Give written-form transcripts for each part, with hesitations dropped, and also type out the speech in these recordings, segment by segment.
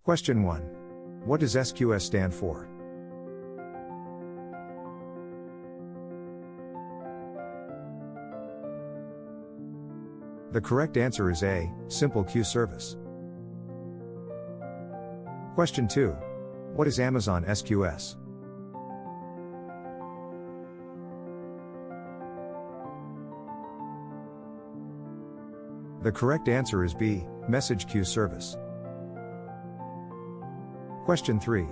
Question 1. What does SQS stand for? The correct answer is A, Simple Queue Service. Question 2. What is Amazon SQS? The correct answer is B, Message Queue Service. Question 3.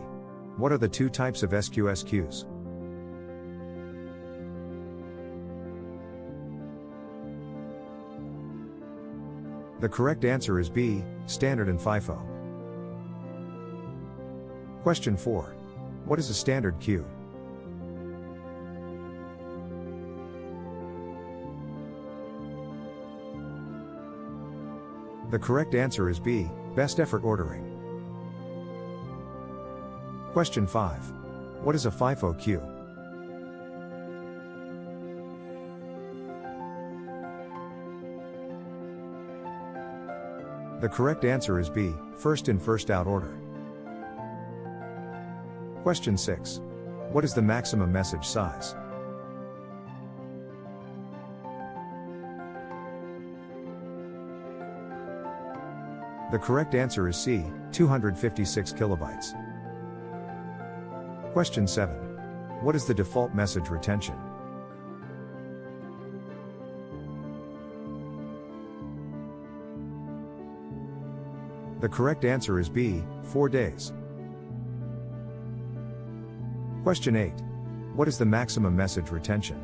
What are the two types of SQS queues? The correct answer is B, Standard and FIFO. Question 4. What is a standard queue? The correct answer is B, Best Effort Ordering. Question 5. What is a FIFO queue? The correct answer is B, First in first out order. Question 6. What is the maximum message size? The correct answer is C, 256 kilobytes. Question 7. What is the default message retention? The correct answer is B, 4 days. Question 8. What is the maximum message retention?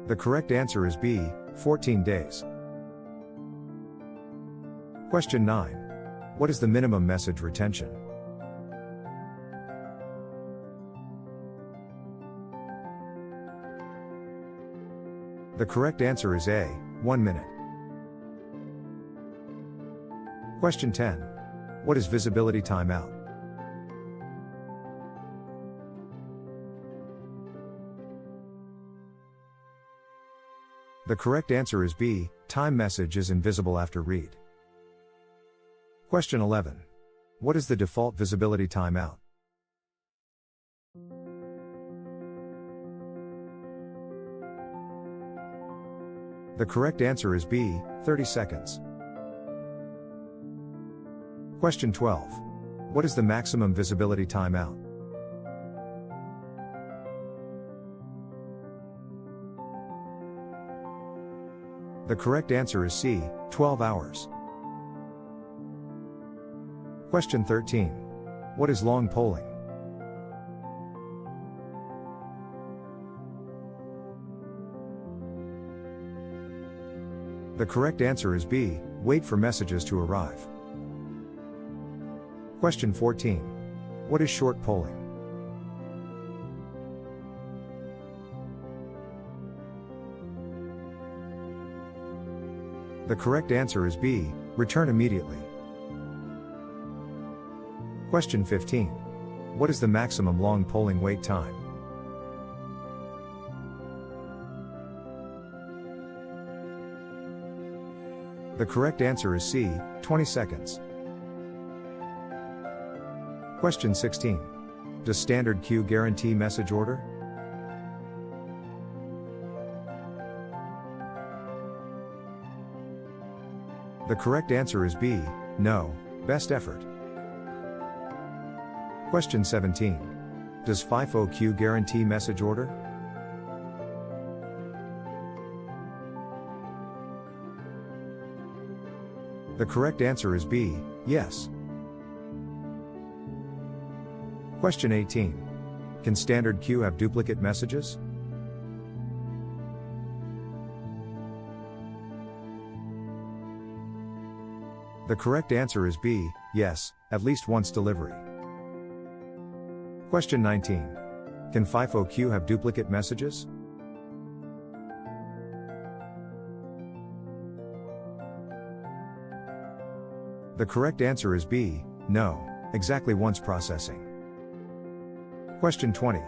The correct answer is B, 14 days. Question 9. What is the minimum message retention? The correct answer is A, 1 minute. Question 10. What is visibility timeout? The correct answer is B, time message is invisible after read. Question 11. What is the default visibility timeout? The correct answer is B, 30 seconds. Question 12. What is the maximum visibility timeout? The correct answer is C, 12 hours. Question 13. What is long polling? The correct answer is B, wait for messages to arrive. Question 14. What is short polling? The correct answer is B, return immediately. Question 15. What is the maximum long polling wait time? The correct answer is C, 20 seconds. Question 16. Does standard queue guarantee message order? The correct answer is B, no, best effort. Question 17. Does FIFO queue guarantee message order? The correct answer is B, yes. Question 18. Can standard queue have duplicate messages? The correct answer is B, yes, at least once delivery. Question 19. Can FIFO queue have duplicate messages? The correct answer is B, no, exactly once processing. Question 20.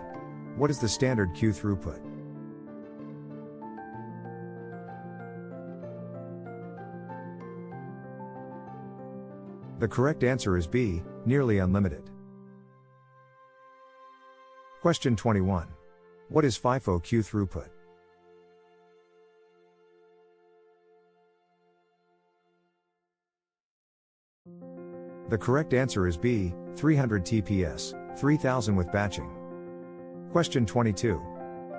What is the standard queue throughput? The correct answer is B, nearly unlimited. Question 21. What is FIFO queue throughput? The correct answer is B, 300 TPS, 3000 with batching. Question 22.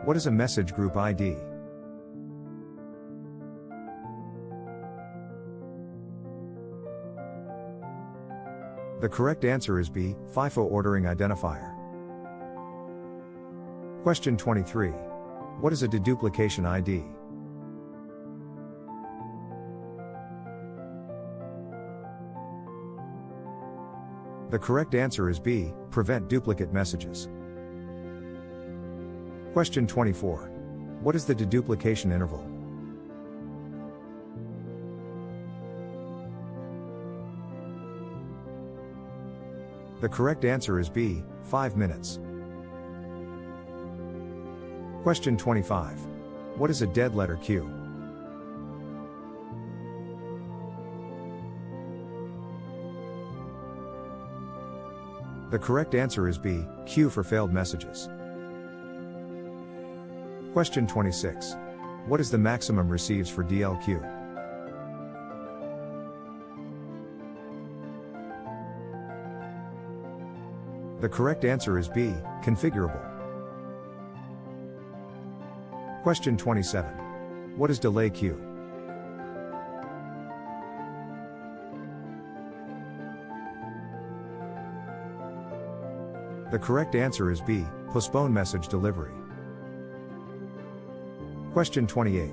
What is a message group ID? The correct answer is B, FIFO ordering identifier. Question 23. What is a deduplication ID? The correct answer is B, prevent duplicate messages. Question 24. What is the deduplication interval? The correct answer is B, 5 minutes. Question 25. What is a dead letter queue? The correct answer is B, queue for failed messages. Question 26. What is the maximum receives for DLQ? The correct answer is B, configurable. Question 27. What is delay queue? The correct answer is B, postpone message delivery. Question 28.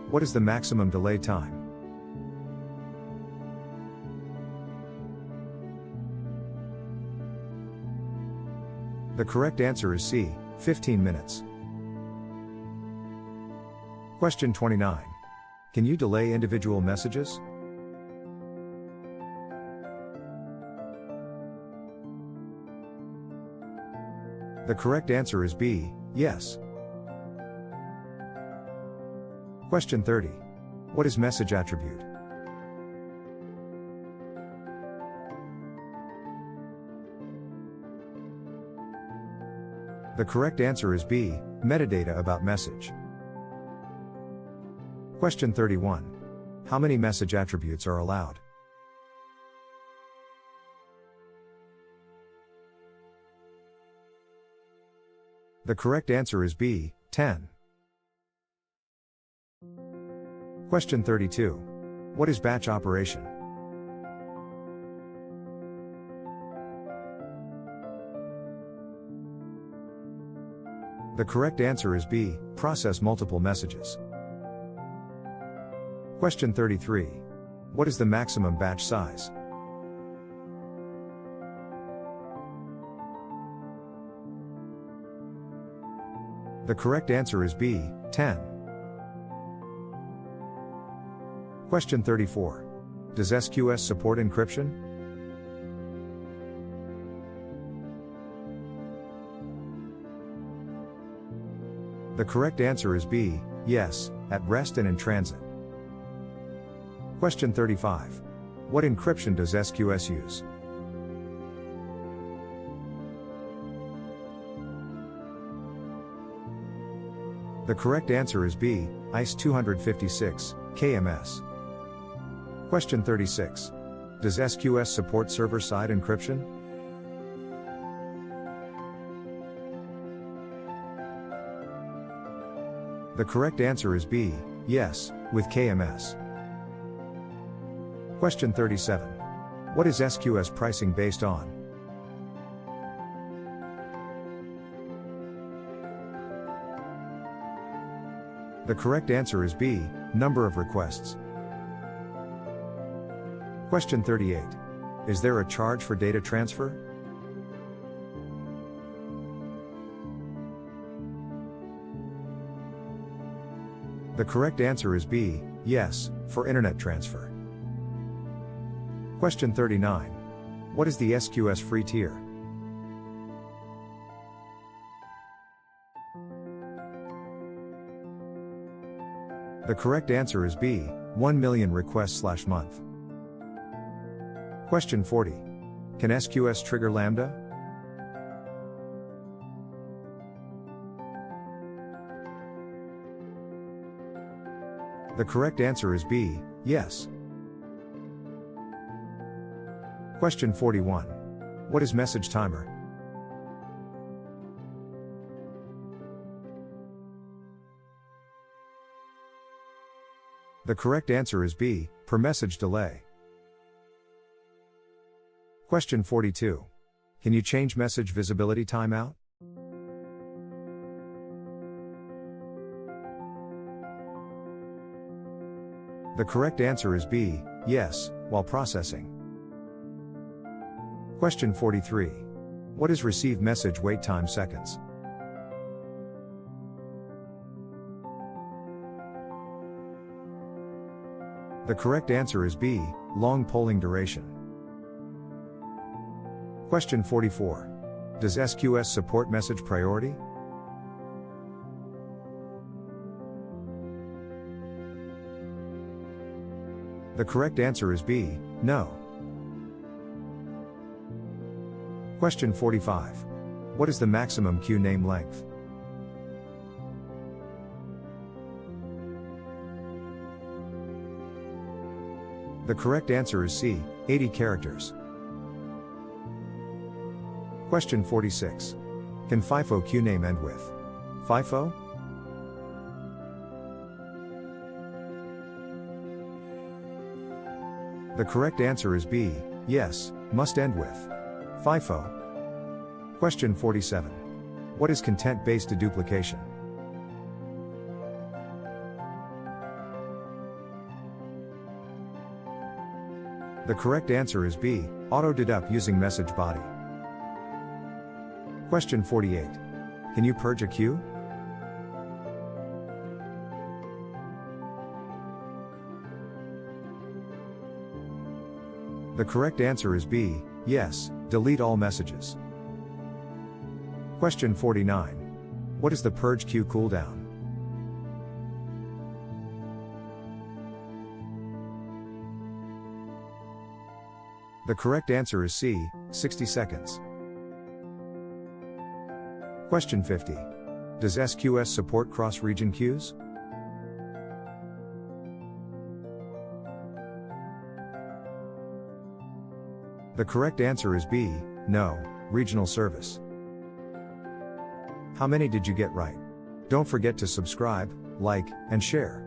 What is the maximum delay time? The correct answer is C, 15 minutes. Question 29. Can you delay individual messages? The correct answer is B, yes. Question 30. What is message attribute? The correct answer is B, metadata about message. Question 31. How many message attributes are allowed? The correct answer is B, 10. Question 32. What is batch operation? The correct answer is B, process multiple messages. Question 33. What is the maximum batch size? The correct answer is B, 10. Question 34. Does SQS support encryption? The correct answer is B, yes, at rest and in transit. Question 35. What encryption does SQS use? The correct answer is B, ICE 256, KMS. Question 36. Does SQS support server-side encryption? The correct answer is B, yes, with KMS. Question 37. What is SQS pricing based on? The correct answer is B, number of requests. Question 38. Is there a charge for data transfer? The correct answer is B, yes, for internet transfer. Question 39. What is the SQS free tier? The correct answer is B, 1 million requests/month. Question 40. Can SQS trigger Lambda? The correct answer is B, yes. Question 41. What is message timer? The correct answer is B, per message delay. Question 42. Can you change message visibility timeout? The correct answer is B, yes, while processing. Question 43. What is receive message wait time seconds? The correct answer is B, long polling duration. Question 44. Does SQS support message priority? The correct answer is B, no. Question 45. What is the maximum queue name length? The correct answer is C, 80 characters. Question 46. Can FIFO queue name end with FIFO? The correct answer is B, yes, must end with FIFO. Question 47. What is content-based deduplication? The correct answer is B, auto-dedup using message body. Question 48. Can you purge a queue? The correct answer is B, yes, delete all messages. Question 49. What is the purge queue cooldown? The correct answer is C, 60 seconds. Question 50. Does SQS support cross-region queues? The correct answer is B, no, regional service. How many did you get right? Don't forget to subscribe, like, and share.